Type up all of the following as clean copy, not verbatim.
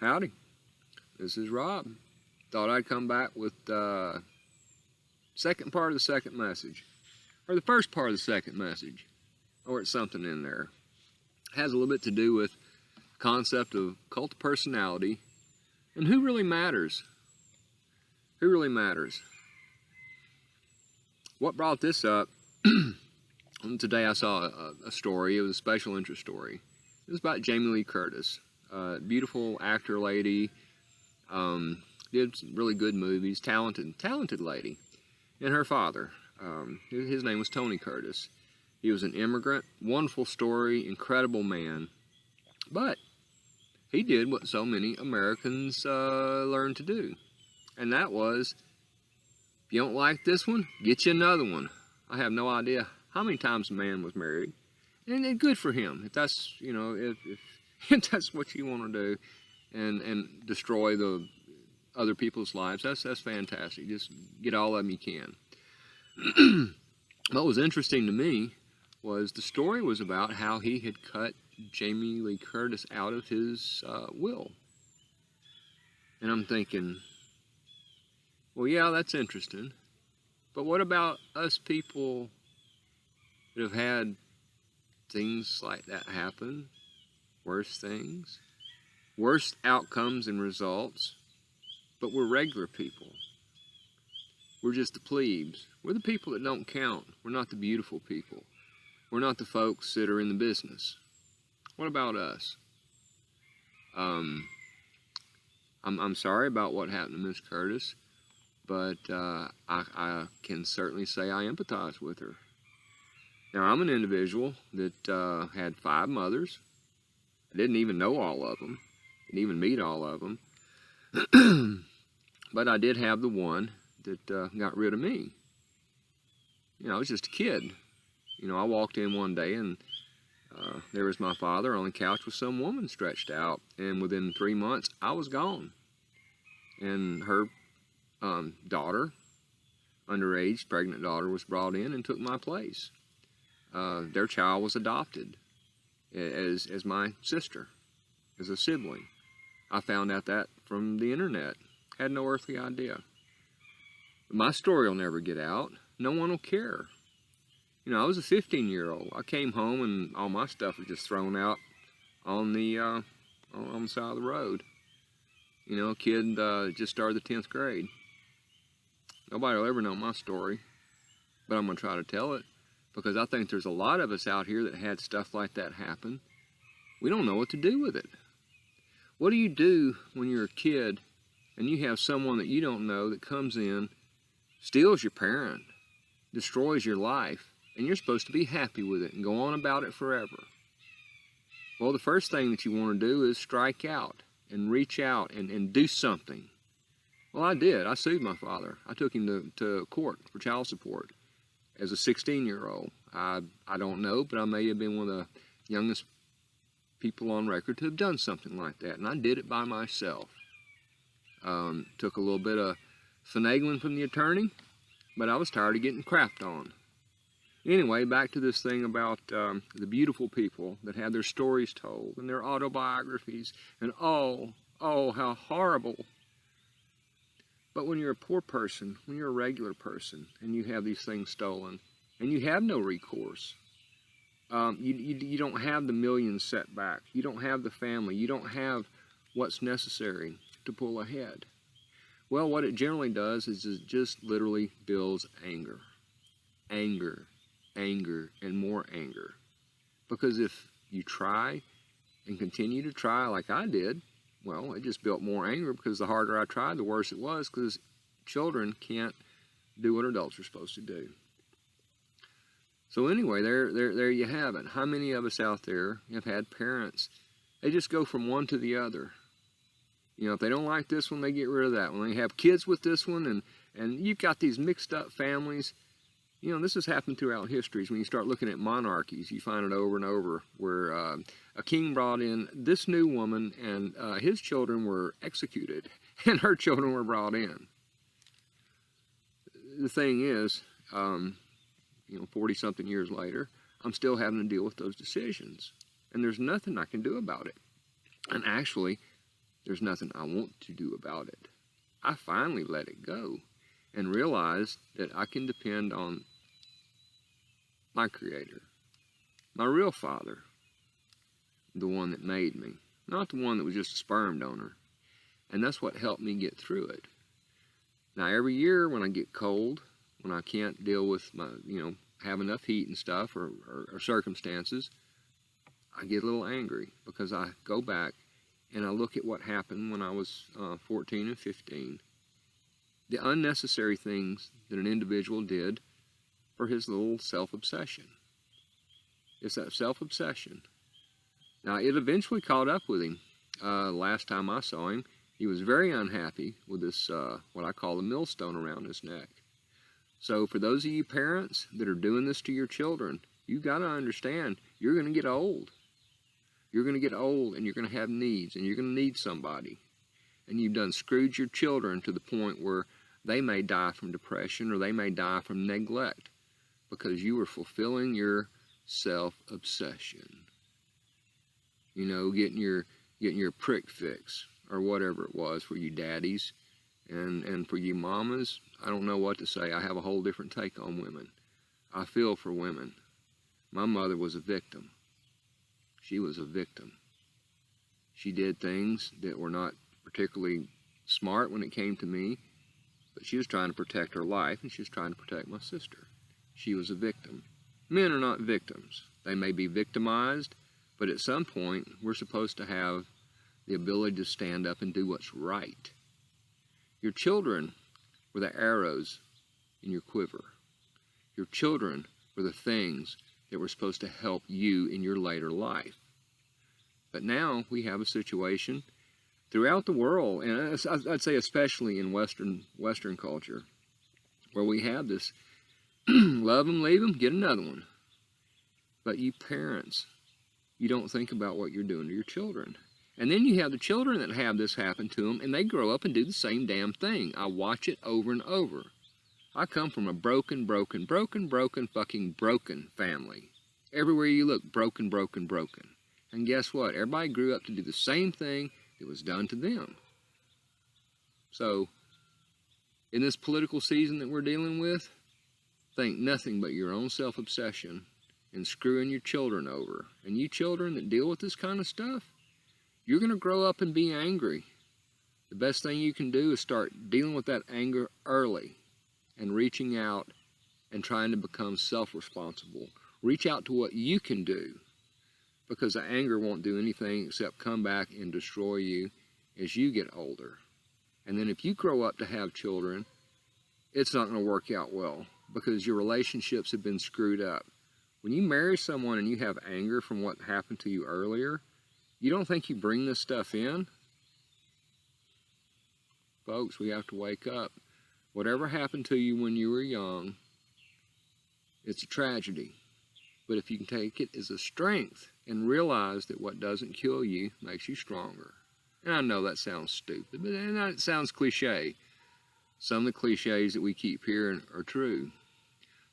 Howdy, this is Rob. Thought I'd come back with the second part of the second message, or the first part of the second message, or it's something in there. It has a little bit to do with the concept of cult of personality and who really matters. Who really matters? What brought this up? Today I saw a story. It was a special interest story. It was about Jamie Lee Curtis, beautiful actor lady. Did some really good movies, talented lady. And her father, his name was Tony Curtis. He was an immigrant, wonderful story, incredible man. But he did what so many Americans learn to do. And that was, if you don't like this one, get you another one. I have no idea how many times the man was married. And good for him. If that's, if that's what you want to do and destroy the other people's lives, that's fantastic. Just get all of them you can. What was interesting to me was the story was about how he had cut Jamie Lee Curtis out of his will. And I'm thinking, well, yeah, that's interesting. But what about us people that have had things like that happen? Worse things? Worse outcomes and results? But we're regular people. We're just the plebes. We're the people that don't count. We're not the beautiful people. We're not the folks that are in the business. What about us? I'm sorry about what happened to Miss Curtis, but I can certainly say I empathize with her. Now, I'm an individual that had 5 mothers. I didn't even know all of them. Didn't even meet all of them. But I did have the one that got rid of me. I was just a kid. I walked in one day and there was my father on the couch with some woman stretched out. And within 3 months, I was gone. And her daughter, underage, pregnant daughter, was brought in and took my place. Their child was adopted as my sister, as a sibling. I found out that from the internet. Had no earthly idea. My story will never get out. No one will care. I was a 15-year-old. I came home and all my stuff was just thrown out on the side of the road. A kid just started the 10th grade. Nobody will ever know my story, but I'm going to try to tell it because I think there's a lot of us out here that had stuff like that happen. We don't know what to do with it. What do you do when you're a kid and you have someone that you don't know that comes in, steals your parent, destroys your life, and you're supposed to be happy with it and go on about it forever? Well, the first thing that you want to do is strike out and reach out and do something. Well, I did. I sued my father. I took him to court for child support as a 16-year-old. I don't know, but I may have been one of the youngest people on record to have done something like that, and I did it by myself. Took a little bit of finagling from the attorney, but I was tired of getting crapped on. Anyway, back to this thing about the beautiful people that had their stories told and their autobiographies, and oh, how horrible. But when you're a poor person, when you're a regular person, and you have these things stolen, and you have no recourse, you don't have the millions set back. You don't have the family. You don't have what's necessary to pull ahead. Well, what it generally does is it just literally builds anger. Anger, and more anger. Because if you try and continue to try like I did, well, it just built more anger because the harder I tried, the worse it was because children can't do what adults are supposed to do. So anyway, there you have it. How many of us out there have had parents, they just go from one to the other. If they don't like this one, they get rid of that one. They have kids with this one, and you've got these mixed up families. This has happened throughout history. When you start looking at monarchies, you find it over and over where a king brought in this new woman, and his children were executed, and her children were brought in. The thing is, 40-something years later, I'm still having to deal with those decisions. And there's nothing I can do about it. And actually, there's nothing I want to do about it. I finally let it go and realized that I can depend on my Creator, my real Father, the one that made me, not the one that was just a sperm donor. And that's what helped me get through it. Now, every year when I get cold, when I can't deal with my, have enough heat and stuff or circumstances, I get a little angry because I go back and I look at what happened when I was 14 and 15. The unnecessary things that an individual did for his little self-obsession. It's that self-obsession. Now, it eventually caught up with him. Last time I saw him, he was very unhappy with this, what I call a millstone around his neck. So for those of you parents that are doing this to your children, you got to understand, you're going to get old. You're going to get old and you're going to have needs and you're going to need somebody. And you've done screwed your children to the point where they may die from depression or they may die from neglect because you were fulfilling your self-obsession. Getting your prick fix or whatever it was for you daddies. And for you mamas, I don't know what to say. I have a whole different take on women. I feel for women. My mother was a victim. She was a victim. She did things that were not particularly smart when it came to me, but she was trying to protect her life and she was trying to protect my sister. She was a victim. Men are not victims. They may be victimized, but at some point we're supposed to have the ability to stand up and do what's right. Your children were the arrows in your quiver. Your children were the things that were supposed to help you in your later life. But now we have a situation throughout the world, and I'd say especially in Western culture, where we have this love them, leave them, get another one. But you parents, you don't think about what you're doing to your children. And then you have the children that have this happen to them, and they grow up and do the same damn thing. I watch it over and over. I come from a broken fucking broken family. Everywhere you look, broken. And guess what? Everybody grew up to do the same thing that was done to them. So, in this political season that we're dealing with, think nothing but your own self-obsession and screwing your children over. And you children that deal with this kind of stuff, you're going to grow up and be angry. The best thing you can do is start dealing with that anger early and reaching out and trying to become self-responsible. Reach out to what you can do, because the anger won't do anything except come back and destroy you as you get older. And then if you grow up to have children, it's not going to work out well because your relationships have been screwed up. When you marry someone and you have anger from what happened to you earlier, you don't think you bring this stuff in? Folks, we have to wake up. Whatever happened to you when you were young, it's a tragedy. But if you can take it as a strength and realize that what doesn't kill you makes you stronger. And I know that sounds stupid, but it sounds cliche. Some of the cliches that we keep hearing are true.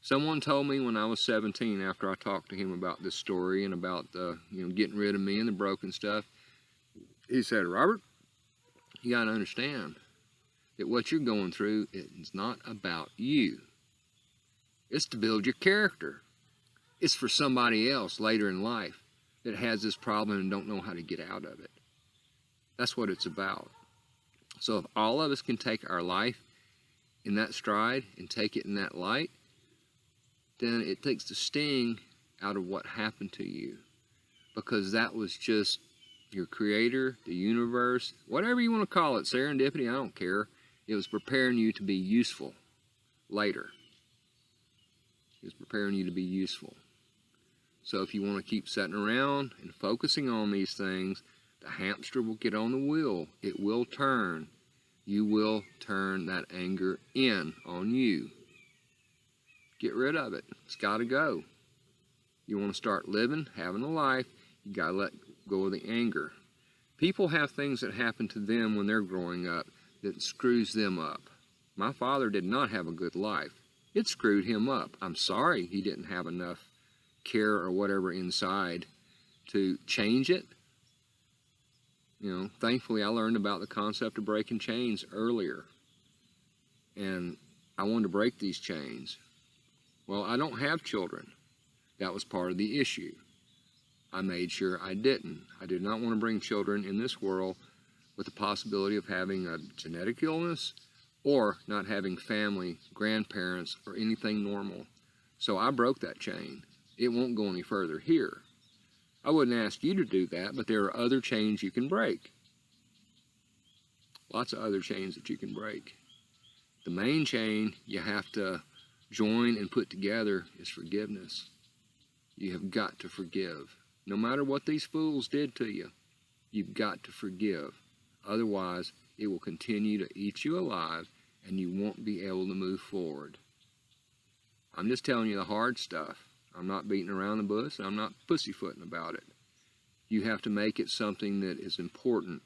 Someone told me when I was 17, after I talked to him about this story and about getting rid of me and the broken stuff, he said, "Robert, you got to understand that what you're going through is not about you. It's to build your character. It's for somebody else later in life that has this problem and don't know how to get out of it. That's what it's about." So if all of us can take our life in that stride and take it in that light, then it takes the sting out of what happened to you. Because that was just your Creator, the universe, whatever you want to call it, serendipity, I don't care. It was preparing you to be useful later. It was preparing you to be useful. So if you want to keep sitting around and focusing on these things, the hamster will get on the wheel. It will turn. You will turn that anger in on you. Get rid of it. It's got to go. You want to start living, having a life, you got to let go of the anger. People have things that happen to them when they're growing up that screws them up. My father did not have a good life. It screwed him up. I'm sorry he didn't have enough care or whatever inside to change it. Thankfully I learned about the concept of breaking chains earlier, and I wanted to break these chains. Well, I don't have children. That was part of the issue. I made sure I didn't. I did not want to bring children in this world with the possibility of having a genetic illness or not having family, grandparents, or anything normal. So I broke that chain. It won't go any further here. I wouldn't ask you to do that, but there are other chains you can break. Lots of other chains that you can break. The main chain you have to join and put together is forgiveness. You have got to forgive. No matter what these fools did to you, you've got to forgive. Otherwise, it will continue to eat you alive and you won't be able to move forward. I'm just telling you the hard stuff. I'm not beating around the bush. I'm not pussyfooting about it. You have to make it something that is important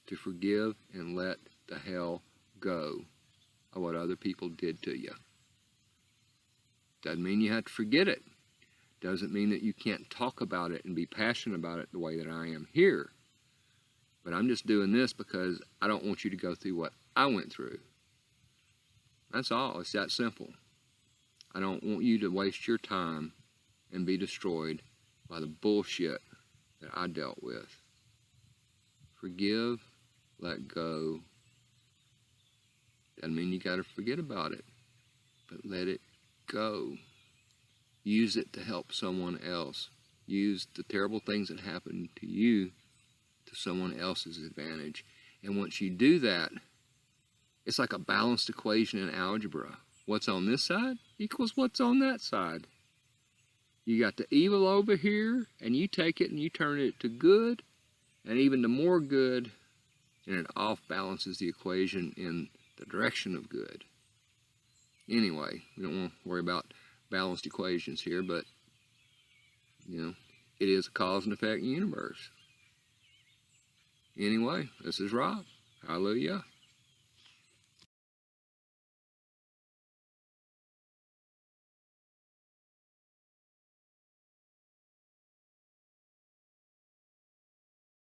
to forgive and let the hell go of what other people did to you. Doesn't mean you have to forget it. Doesn't mean that you can't talk about it and be passionate about it the way that I am here. But I'm just doing this because I don't want you to go through what I went through. That's all. It's that simple. I don't want you to waste your time and be destroyed by the bullshit that I dealt with. Forgive, let go. Doesn't mean you got to forget about it, but let it go. Use it to help someone else. Use the terrible things that happened to you to someone else's advantage. And once you do that, it's like a balanced equation in algebra. What's on this side equals what's on that side. You got the evil over here, and you take it and you turn it to good, and even to more good, and it off balances the equation in the direction of good. Anyway, we don't want to worry about balanced equations here, but it is a cause and effect universe. Anyway, this is Rob. Hallelujah.